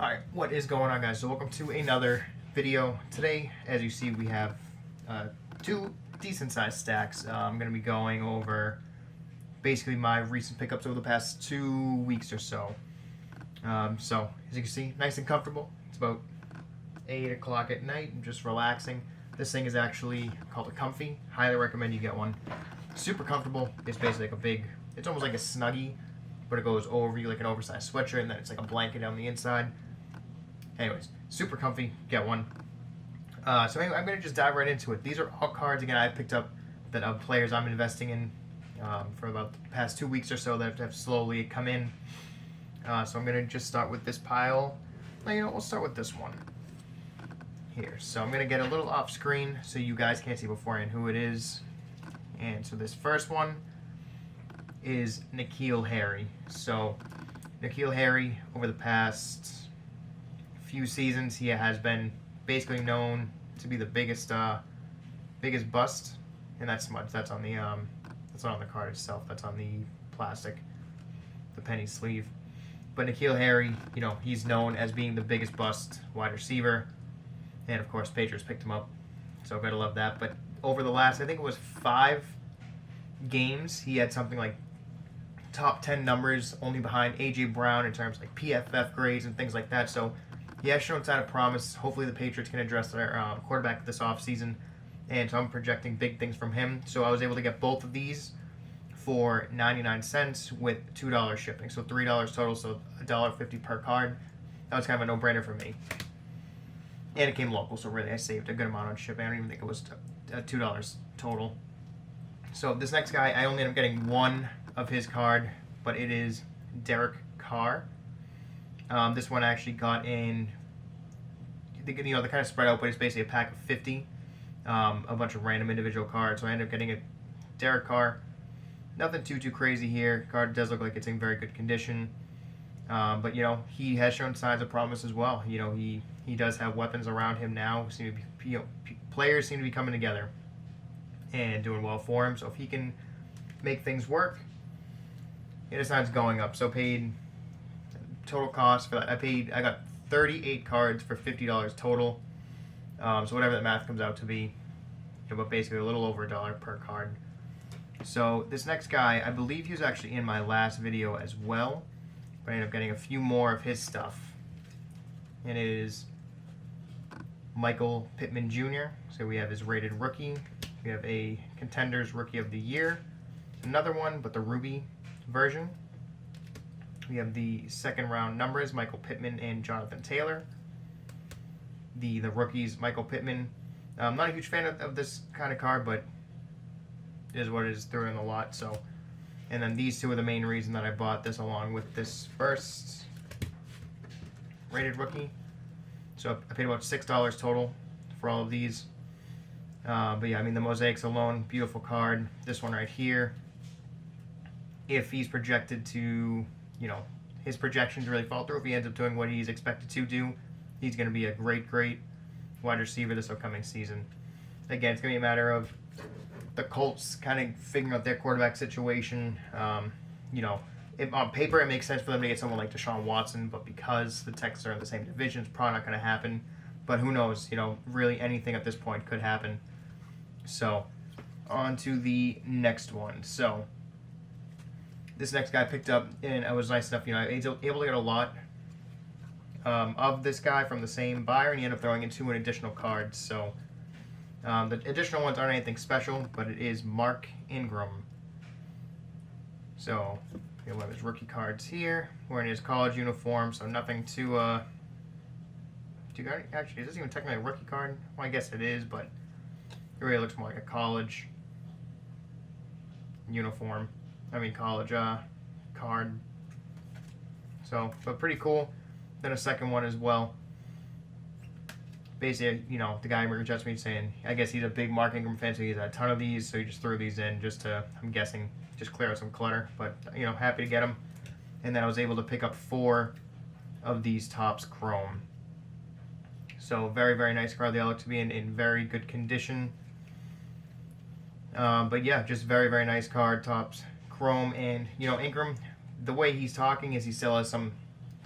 Alright, what is going on, guys? So welcome to another video. Today, as you see, we have two decent sized stacks. I'm going to be going over basically my recent pickups over the past 2 weeks or so. So, as you can see, nice and comfortable. It's about 8 o'clock at night. I'm just relaxing. This thing is actually called a Comfy. Highly recommend you get one. Super comfortable. It's basically like a big, it's almost like a Snuggie, but it goes over you like an oversized sweatshirt, and then it's like a blanket on the inside. Anyways, super comfy. Get one. So anyway, I'm going to just dive right into it. These are all cards, again, I picked up that of players I'm investing in for about the past 2 weeks or so that have slowly come in. So I'm going to just start with this pile. Well, we'll start with this one here. So I'm going to get a little off screen so you guys can't see beforehand who it is. And so this first one is N'Keal Harry. So N'Keal Harry, over the past few seasons, he has been basically known to be the biggest bust, and that's smudge. That's on the that's not on the card itself. That's on the plastic, the penny sleeve. But N'Keal Harry, he's known as being the biggest bust wide receiver, and of course Patriots picked him up, so gotta love that. But over the last, I think it was 5 games, he had something like top 10 numbers, only behind AJ Brown in terms of like PFF grades and things like that. So he has shown sign of promise. Hopefully the Patriots can address their quarterback this offseason, and so I'm projecting big things from him. So I was able to get both of these for 99 cents with $2 shipping, so $3 total, so $1.50 per card. That was kind of a no-brainer for me. And it came local, so really I saved a good amount on shipping. I don't even think it was $2 total. So this next guy, I only ended up getting one of his card, but it is Derek Carr. This one I actually got in, they're kind of spread out, but it's basically a pack of 50, a bunch of random individual cards. So I ended up getting a Derek Carr. Nothing too crazy here. Card does look like it's in very good condition, but he has shown signs of promise as well. He does have weapons around him now. Players seem to be coming together and doing well for him. So if he can make things work, it signs going up. So paid total cost for that. I got 38 cards for $50 total. So whatever that math comes out to be, but basically a little over $1 per card. So this next guy, I believe he was actually in my last video as well, but I ended up getting a few more of his stuff. And it is Michael Pittman Jr. So we have his rated rookie. We have a Contenders Rookie of the Year. Another one, but the Ruby version. We have the second round numbers, Michael Pittman and Jonathan Taylor. The rookies, Michael Pittman. I'm not a huge fan of this kind of card, but it is what it is, through in a lot. So, and then these two are the main reason that I bought this, along with this first rated rookie. So I paid about $6 total for all of these. But yeah, the mosaics alone, beautiful card. This one right here, if he's projected to, his projections really fall through, if he ends up doing what he's expected to do, he's going to be a great wide receiver this upcoming season. Again, it's going to be a matter of the Colts kind of figuring out their quarterback situation. On paper, it makes sense for them to get someone like Deshaun Watson, but because the Texans are in the same division, it's probably not going to happen. But who knows? Really anything at this point could happen. So, on to the next one. So, this next guy I picked up, and I was nice enough, I was able to get a lot of this guy from the same buyer, and he ended up throwing in 2 additional cards. So, the additional ones aren't anything special, but it is Mark Ingram. So, we have his rookie cards here, wearing his college uniform, so nothing too, actually, is this even technically a rookie card? Well, I guess it is, but it really looks more like a college uniform. College card. So, but pretty cool. Then a second one as well. Basically, the guy reached out to me saying, I guess he's a big Mark Ingram fan, so he's had a ton of these, so he just threw these in just to, I'm guessing, just clear out some clutter. But, happy to get them. And then I was able to pick up 4 of these Topps Chrome. So, very nice card. They all look to be in very good condition. But yeah, just very nice card, Topps Chrome. And Ingram, the way he's talking is he still has some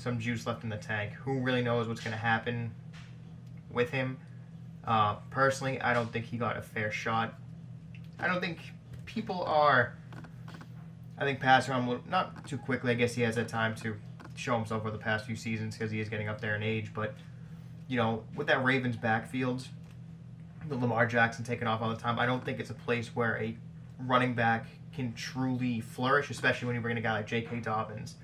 some juice left in the tank. Who really knows what's going to happen with him? Personally, I don't think he got a fair shot. I don't think people are, I think, passing on him not too quickly. I guess he has that time to show himself over the past few seasons because he is getting up there in age. But, you know, with that Ravens backfield, the Lamar Jackson taking off all the time, I don't think it's a place where a running back can truly flourish, especially when you bring in a guy like J.K. Dobbins.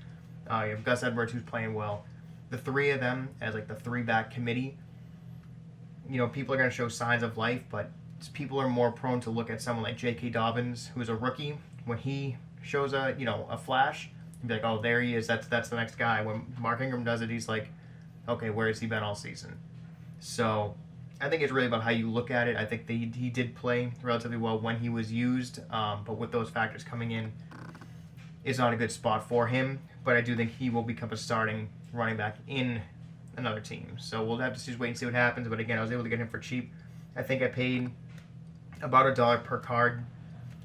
You have Gus Edwards, who's playing well. The three of them as like the three-back committee, you know, people are going to show signs of life, but people are more prone to look at someone like J.K. Dobbins, who's a rookie. When he shows a flash, you'd be like, oh, there he is. That's the next guy. When Mark Ingram does it, he's like, okay, where has he been all season? So I think it's really about how you look at it. I think he did play relatively well when he was used, but with those factors coming in, it's not a good spot for him. But I do think he will become a starting running back in another team. So we'll have to just wait and see what happens. But again, I was able to get him for cheap. I think I paid about $1 per card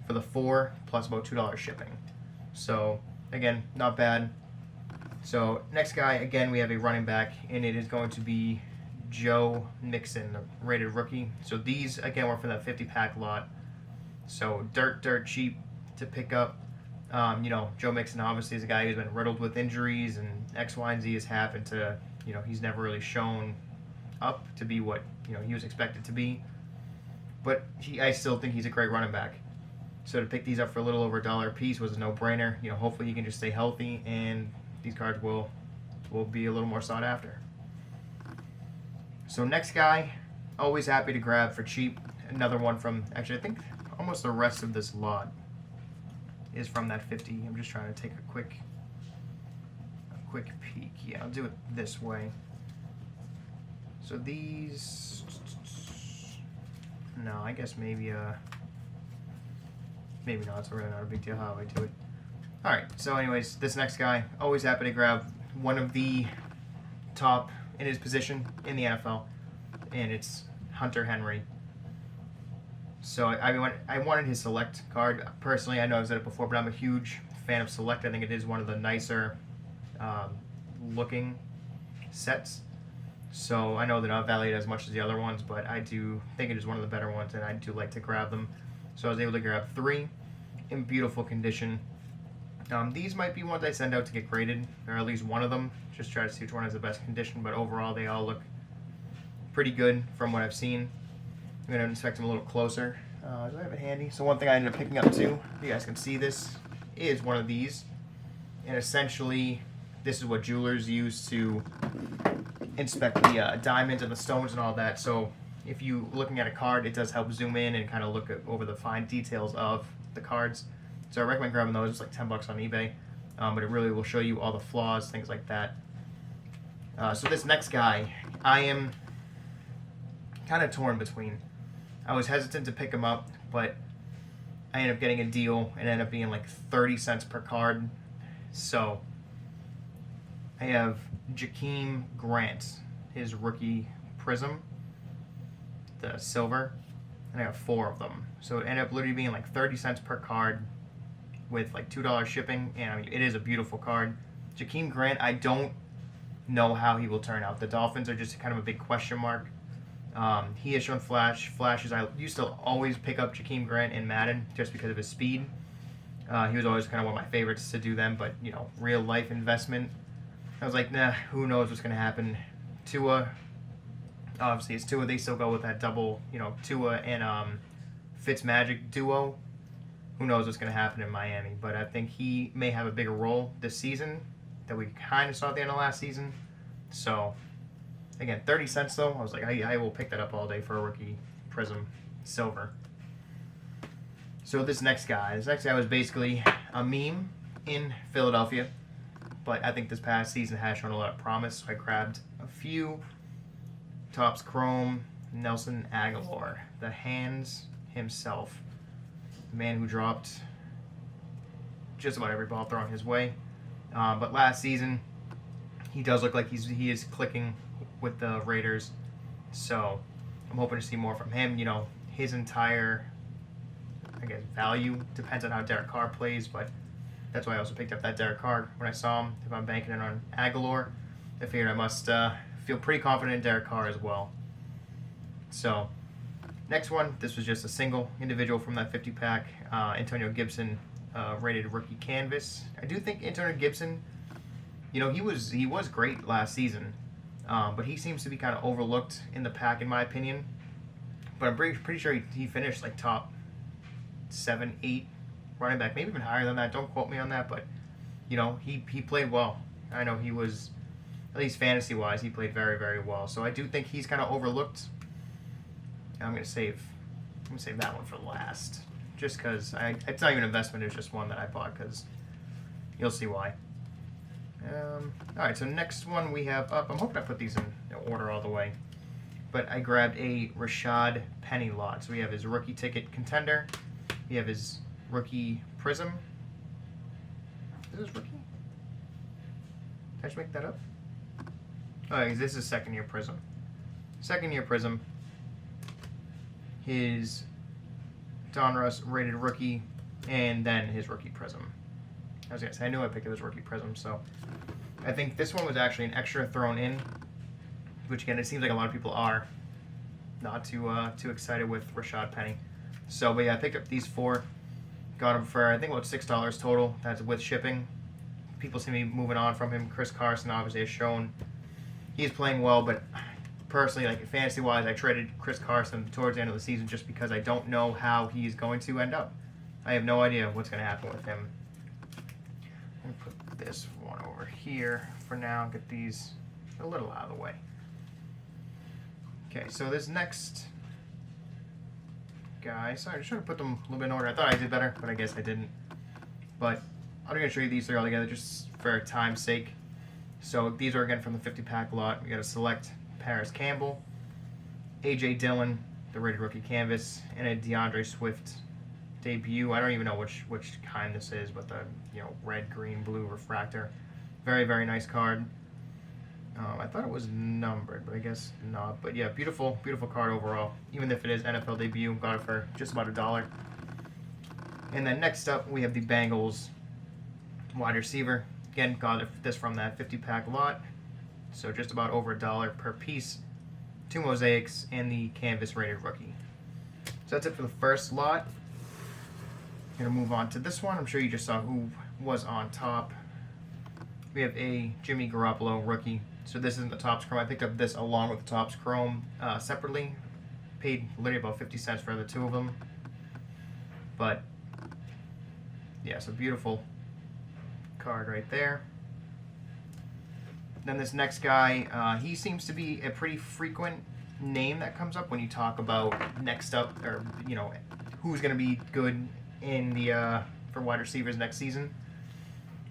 for the 4, plus about $2 shipping. So again, not bad. So next guy, again, we have a running back, and it is going to be Joe Mixon, the rated rookie. So these, again, were from that 50-pack lot. So dirt cheap to pick up. Joe Mixon obviously is a guy who's been riddled with injuries, and X, Y, and Z has happened to, he's never really shown up to be what, he was expected to be. But I still think he's a great running back. So to pick these up for a little over $1 a piece was a no-brainer. Hopefully he can just stay healthy, and these cards will be a little more sought after. So next guy, always happy to grab for cheap. Another one from, actually I think almost the rest of this lot is from that 50. I'm just trying to take a quick peek. Yeah, I'll do it this way. So these, no, I guess maybe not. It's really not a big deal how I do it. Alright, so anyways, this next guy, always happy to grab one of the top in his position in the NFL, and it's Hunter Henry. So I wanted his Select card. Personally, I know I've said it before, but I'm a huge fan of Select. I think it is one of the nicer looking sets. So I know they're not valued as much as the other ones, but I do think it is one of the better ones, and I do like to grab them. So I was able to grab 3 in beautiful condition. These might be ones I send out to get graded, or at least one of them. Just try to see which one has the best condition, but overall they all look pretty good from what I've seen. I'm going to inspect them a little closer. Do I have it handy? So one thing I ended up picking up too, you guys can see this, is one of these. And essentially, this is what jewelers use to inspect the diamonds and the stones and all that. So if you're looking at a card, it does help zoom in and kind of look over the fine details of the cards. So I recommend grabbing those. It's like $10 on eBay, but it really will show you all the flaws, things like that. So this next guy, I am kind of torn between. I was hesitant to pick him up, but I ended up getting a deal and ended up being like 30 cents per card. So I have Jakeem Grant, his rookie Prism, the silver, and I have 4 of them. So it ended up literally being like 30 cents per card with like $2 shipping, and I mean, it is a beautiful card. Jakeem Grant, I don't know how he will turn out. The Dolphins are just kind of a big question mark. He has shown flashes. I used to always pick up Jakeem Grant in Madden just because of his speed. He was always kind of one of my favorites to do them, but real life investment, I was like, nah, who knows what's going to happen. Tua, obviously it's Tua. They still go with that double, Tua and Fitzmagic duo. Who knows what's going to happen in Miami, but I think he may have a bigger role this season that we kind of saw at the end of last season. So again, 30 cents though. I was like, I will pick that up all day for a rookie Prism silver. So this next guy was basically a meme in Philadelphia, but I think this past season has shown a lot of promise. So I grabbed a few Topps Chrome Nelson Aguilar, the hands himself, the man who dropped just about every ball thrown his way. But last season, he does look like he is clicking with the Raiders. So I'm hoping to see more from him. His entire, value depends on how Derek Carr plays, but that's why I also picked up that Derek Carr when I saw him. If I'm banking it on Aguilar, I figured I must feel pretty confident in Derek Carr as well. So, next one, this was just a single individual from that 50 pack. Antonio Gibson rated rookie canvas. I do think Antonio Gibson, you know, he was great last season, but he seems to be kind of overlooked in the pack in my opinion. But I'm pretty sure he finished like top 7, 8 running back, maybe even higher than that. Don't quote me on that, but you know, he played well. I know he was, at least fantasy wise, he played very, very well. So I do think he's kind of overlooked. I'm gonna save that one for last, just because it's not even an investment. It's just one that I bought because you'll see why. All right, so next one we have up. I'm hoping I put these in order all the way, but I grabbed a Rashad Penny lot. So we have his rookie ticket contender. We have his rookie prism. Is this rookie? Did I just make that up? Oh, this is second year prism. Second year prism. His Donruss rated rookie, and then his rookie prism. I was gonna say, I knew I picked up his rookie prism, so I think this one was actually an extra thrown in, which again, it seems like a lot of people are not too excited with Rashad Penny. So, but yeah, I picked up these 4, got them for I think about $6 total. That's with shipping. People seem to be moving on from him. Chris Carson obviously has shown he's playing well, but personally, like fantasy wise, I traded Chris Carson towards the end of the season just because I don't know how he's going to end up. I have no idea what's going to happen with him. I'm going to put this one over here for now. Get these a little out of the way. Okay, so this next guy, sorry, I just trying to put them a little bit in order. I thought I did better, but I guess I didn't. But I'm going to show you these 3 all together just for time's sake. So these are again from the 50 pack lot. We got to select Paris Campbell, A.J. Dillon, the rated rookie canvas, and a DeAndre Swift debut. I don't even know which kind this is, but the red, green, blue refractor. Very, very nice card. I thought it was numbered, but I guess not. But yeah, beautiful, beautiful card overall. Even if it is NFL debut, got it for just about $1. And then next up, we have the Bengals wide receiver. Again, got this from that 50 pack lot. So just about over $1 per piece. 2 mosaics and the canvas rated rookie. So that's it for the first lot. Gonna move on to this one. I'm sure you just saw who was on top. We have a Jimmy Garoppolo rookie. So this isn't the Topps Chrome. I picked up this along with the Topps Chrome separately. Paid literally about 50 cents for the 2 of them. But yeah, so beautiful card right there. Then this next guy, he seems to be a pretty frequent name that comes up when you talk about next up, or who's going to be good in the for wide receivers next season.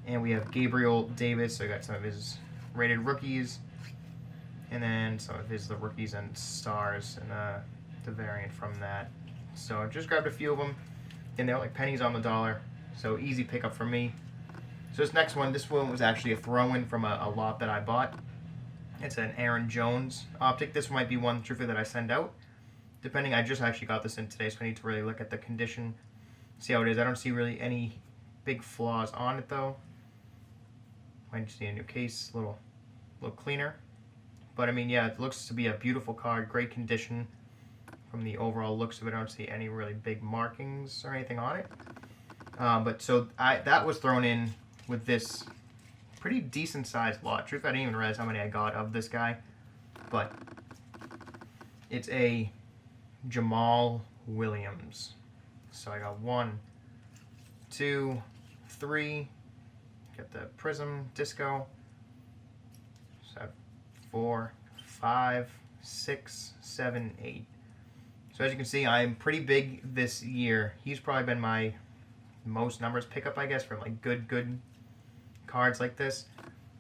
And we have Gabriel Davis. So I got some of his rated rookies, and then some of the rookies and stars, and the variant from that. So I just grabbed a few of them, and they're like pennies on the dollar. So easy pickup for me. So this next one, this one was actually a throw-in from a lot that I bought. It's an Aaron Jones optic. This might be one, truthfully, that I send out. Depending, I just actually got this in today, so I need to really look at the condition, see how it is. I don't see really any big flaws on it, though. Might just need a new case, a little cleaner. But, I mean, yeah, it looks to be a beautiful card, great condition. From the overall looks of it, I don't see any really big markings or anything on it. But so that was thrown in with this pretty decent sized lot. Truth, I didn't even realize how many I got of this guy. But it's a Jamal Williams. So I got 1, 2, 3. Get the Prism Disco. So I have 4, 5, 6, 7, 8. So as you can see, I'm pretty big this year. He's probably been my most numbers pickup, I guess, for like good cards like this.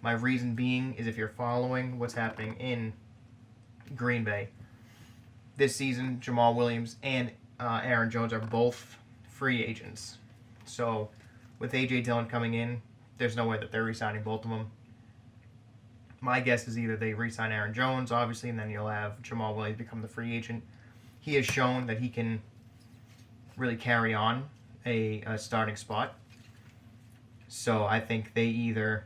My reason being is if you're following what's happening in Green Bay this season, Jamal Williams and Aaron Jones are both free agents. So with A.J. Dillon coming in, there's no way that they're re-signing both of them. My guess is either they re-sign Aaron Jones, obviously, and then you'll have Jamal Williams become the free agent. He has shown that he can really carry on a starting spot. So I think they either,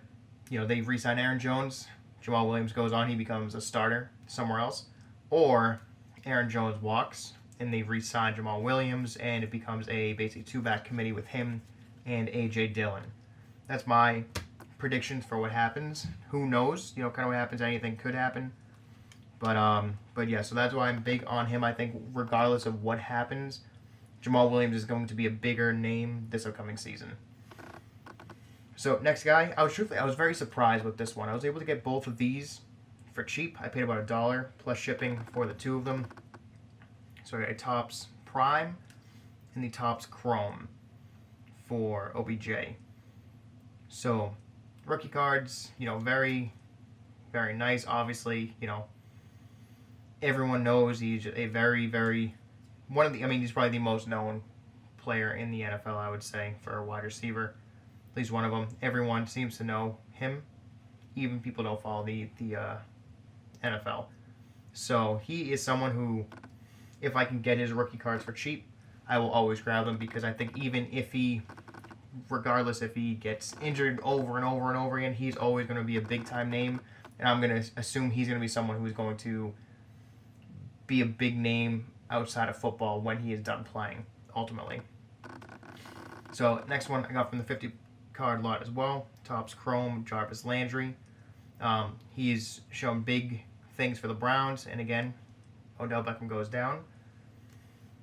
they re-sign Aaron Jones, Jamal Williams goes on, he becomes a starter somewhere else, or Aaron Jones walks and they re-sign Jamal Williams and it becomes a basically two-back committee with him and A.J. Dillon. That's my predictions for what happens. Who knows? Kind of what happens. Anything could happen. But yeah, so that's why I'm big on him. I think regardless of what happens, Jamal Williams is going to be a bigger name this upcoming season. So next guy, I was very surprised with this one. I was able to get both of these for cheap. I paid about $1 plus shipping for the two of them. So I got a Topps Prime and the Topps Chrome for OBJ. So rookie cards, very, very nice. Obviously, everyone knows he's a very, very he's probably the most known player in the NFL, I would say, for a wide receiver. At least one of them. Everyone seems to know him. Even people don't follow the NFL. So he is someone who, if I can get his rookie cards for cheap, I will always grab them, because I think even if regardless if he gets injured over and over and over again, he's always going to be a big-time name. And I'm going to assume he's going to be someone who's going to be a big name outside of football when he is done playing, ultimately. So next one I got from the 50-card lot as well. Topps Chrome, Jarvis Landry. He's shown big things for the Browns. And again, Odell Beckham goes down.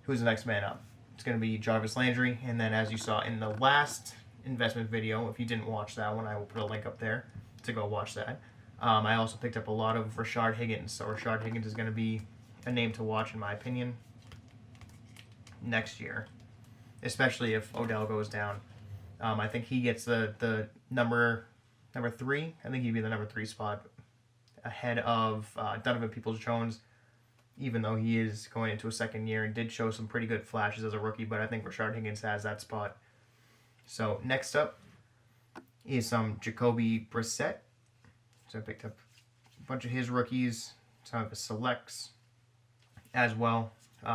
Who's the next man up? It's going to be Jarvis Landry. And then as you saw in the last investment video, if you didn't watch that one, I will put a link up there to go watch that. I also picked up a lot of Rashard Higgins. So Rashard Higgins is going to be a name to watch, in my opinion, next year, especially if Odell goes down. I think he gets the number 3. I think he'd be the number 3 spot ahead of Donovan Peoples-Jones, even though he is going into a second year and did show some pretty good flashes as a rookie, but I think Rashard Higgins has that spot. So next up is some Jacoby Brissett. So I picked up a bunch of his rookies, some of his selects as well.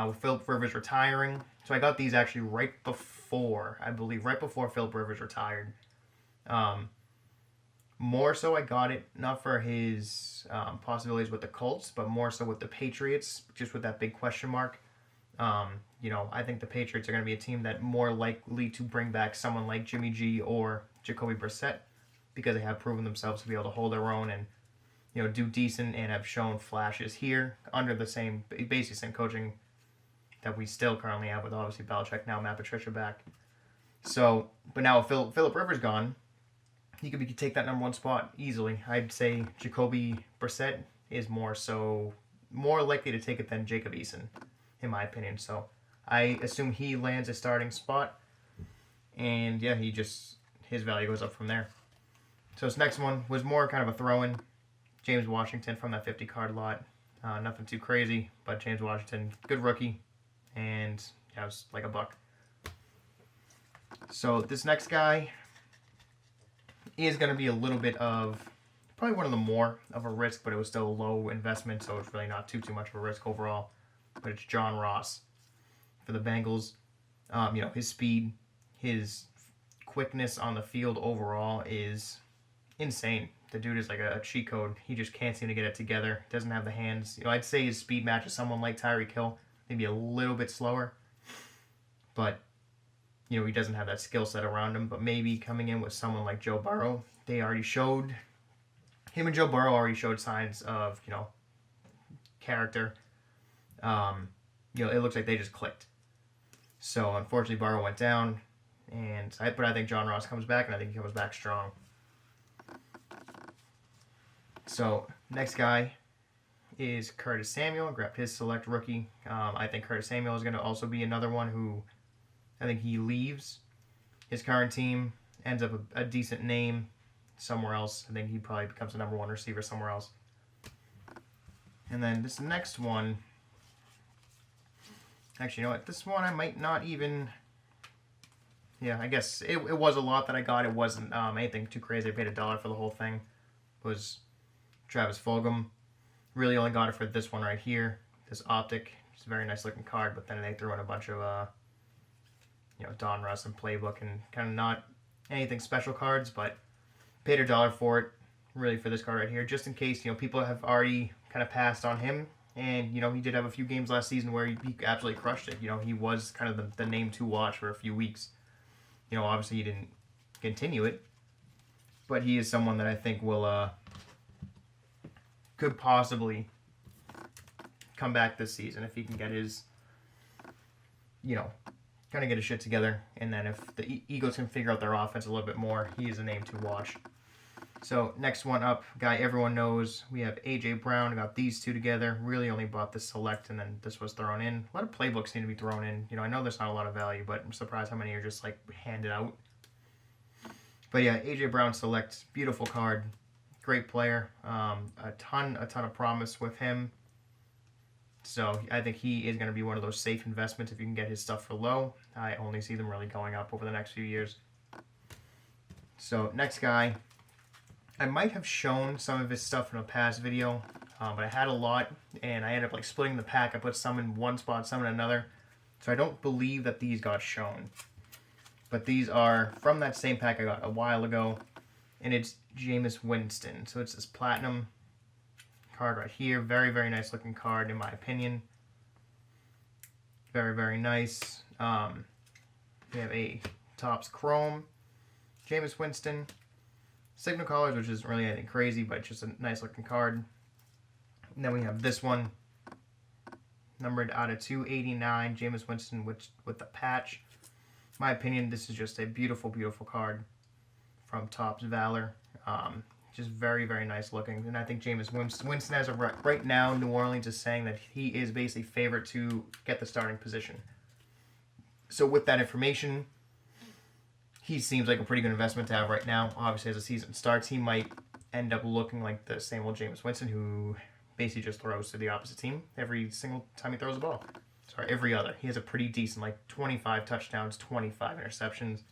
With Philip Rivers retiring. So I got these actually right before Philip Rivers retired. More so I got it not for his possibilities with the Colts, but more so with the Patriots, just with that big question mark. I think the Patriots are going to be a team that more likely to bring back someone like Jimmy G or Jacoby Brissett, because they have proven themselves to be able to hold their own and do decent, and have shown flashes here under the basically same coaching that we still currently have with obviously Belichick, now Matt Patricia back. So, but now with Philip Rivers gone, he could take that number 1 spot easily. I'd say Jacoby Brissett is more likely to take it than Jacob Eason, in my opinion. So I assume he lands a starting spot, and yeah, his value goes up from there. So this next one was more kind of a throw-in. James Washington from that 50-card lot. Nothing too crazy, but James Washington, good rookie, and it was like $1. So this next guy is going to be a little bit of, probably one of the more of a risk, but it was still a low investment, so it's really not too much of a risk overall. But it's John Ross for the Bengals. His speed, his quickness on the field overall is insane. The dude is like a cheat code. He just can't seem to get it together. Doesn't have the hands. I'd say his speed matches someone like Tyreek Hill, maybe a little bit slower. But, he doesn't have that skill set around him. But maybe coming in with someone like Joe Burrow, him and Joe Burrow already showed signs of, character. It looks like they just clicked. So, unfortunately, Burrow went down. But I think John Ross comes back, and I think he comes back strong. So, next guy is Curtis Samuel. I grabbed his select rookie. I think Curtis Samuel is going to also be another one who, I think he leaves his current team, ends up a decent name somewhere else. I think he probably becomes the number 1 receiver somewhere else. And then this next one, actually, you know what? This one I might not even, I guess it was a lot that I got. It wasn't anything too crazy. I paid $1 for the whole thing. It was Travis Fulgham. Really only got it for this one right here. This Optic. It's a very nice looking card, but then they threw in a bunch of Don Russ and Playbook and kind of not anything special cards, but paid $1 for it. really for this card right here, just in case, you know, people have already kind of passed on him. And, you know, he did have a few games last season where he absolutely crushed it. You know, he was kind of the name to watch for a few weeks. You know, obviously he didn't continue it, but he is someone that I think will could possibly come back this season if he can get his, you know, kind of get his shit together. And then if the Eagles can figure out their offense a little bit more, he is a name to watch. So next one up, guy everyone knows, we have A.J. Brown. Got these two together. Really only bought this select, and then this was thrown in. A lot of playbooks need to be thrown in. You know, I know there's not a lot of value, but I'm surprised how many are just like handed out. But yeah, A.J. Brown select, beautiful card, great player. A ton of promise with him. So I think he is going to be one of those safe investments if you can get his stuff for low. I only see them really going up over the next few years. So next guy, I might have shown some of his stuff in a past video, but I had a lot, and I ended up like splitting the pack. I put some in one spot, some in another. So I don't believe that these got shown. But these are from that same pack I got a while ago, and it's Jameis Winston. So it's this platinum card right here. Very, very nice looking card in my opinion. Very, very nice. We have a Topps Chrome, Jameis Winston. Signal colors, which isn't really anything crazy, but just a nice looking card. And then we have this one, numbered out of 289, Jameis Winston with the patch. In my opinion, this is just a beautiful, beautiful card from Topps Valor. Just very, very nice looking. And I think Jameis Winston, as of right now, New Orleans is saying that he is basically favored to get the starting position. So with that information, he seems like a pretty good investment to have right now. Obviously, as the season starts, he might end up looking like the same old Jameis Winston, who basically just throws to the opposite team every single time he throws the ball. Sorry, every other. He has a pretty decent, like 25 touchdowns, 25 interceptions.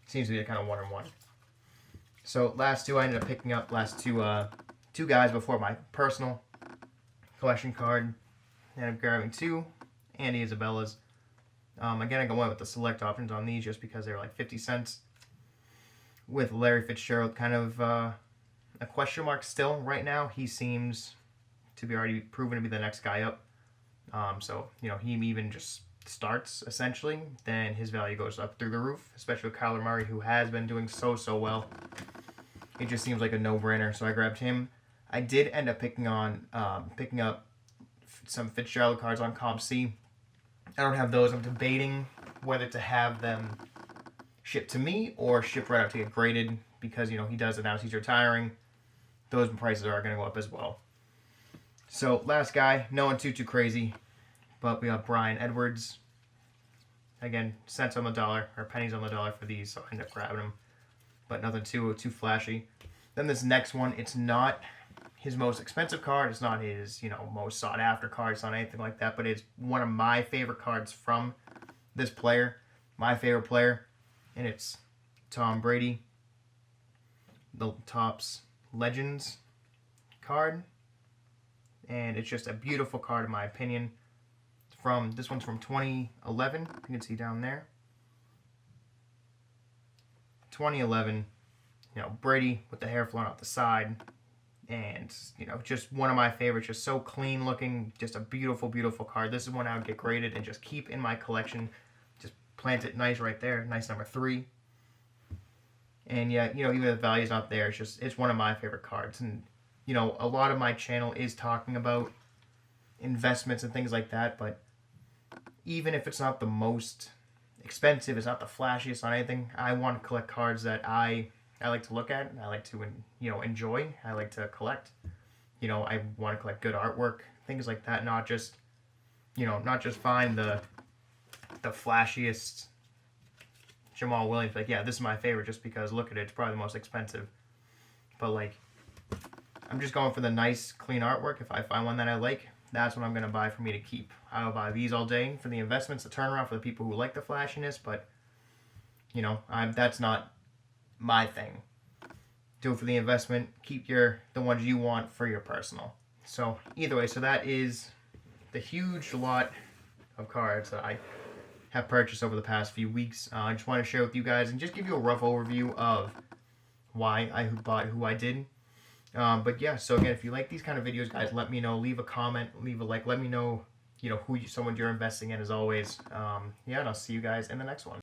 Seems to be a kind of one-on-one. So last two I ended up picking up, two guys before my personal collection card. And I'm grabbing two Andy Isabella's. Again, I go with the select options on these just because they were like 50 cents. With Larry Fitzgerald kind of a question mark still right now. He seems to be already proven to be the next guy up. So, you know, he even just starts, essentially, then his value goes up through the roof, especially with Kyler Murray, who has been doing so well. It just seems like a no-brainer, so I grabbed him. I did end up picking up some Fitzgerald cards on Comp C. I don't have those. I'm debating whether to have them shipped to me or shipped right out to get graded because, you know, he does announce he's retiring. Those prices are going to go up as well. So, last guy, no one too crazy, but we have Bryan Edwards. Again, cents on the dollar, or pennies on the dollar for these, so I ended up grabbing them. But nothing too flashy. Then this next one, it's not his most expensive card. It's not his, you know, most sought after card. It's not anything like that. But it's one of my favorite cards from this player. My favorite player. And it's Tom Brady. The Topps Legends card. And it's just a beautiful card in my opinion. This one's from 2011. You can see down there. 2011. You know, Brady with the hair flowing out the side. And, you know, just one of my favorites. Just so clean looking. Just a beautiful, beautiful card. This is one I would get graded and just keep in my collection. Just plant it nice right there. Nice number 3. And yeah, you know, even if the value's not there, it's one of my favorite cards. And, you know, a lot of my channel is talking about investments and things like that. But even if it's not the most expensive, it's not the flashiest on anything, I want to collect cards that I like to look at, I like to, you know, enjoy, I like to collect. You know, I want to collect good artwork, things like that, not just, you know, not just find the flashiest Jamal Williams, like, yeah, this is my favorite just because, look at it, it's probably the most expensive. But, like, I'm just going for the nice, clean artwork. If I find one that I like, that's what I'm going to buy for me to keep. I'll buy these all day for the investments, the turnaround for the people who like the flashiness, but, you know, that's not my thing. Do it for the investment. Keep the ones you want for your personal. So either way, so that is the huge lot of cards that I have purchased over the past few weeks. I just want to share with you guys and just give you a rough overview of why I bought who I did. But yeah, so again, if you like these kind of videos, guys, let me know. Leave a comment, leave a like. Let me know, someone you're investing in, as always. Yeah, and I'll see you guys in the next one.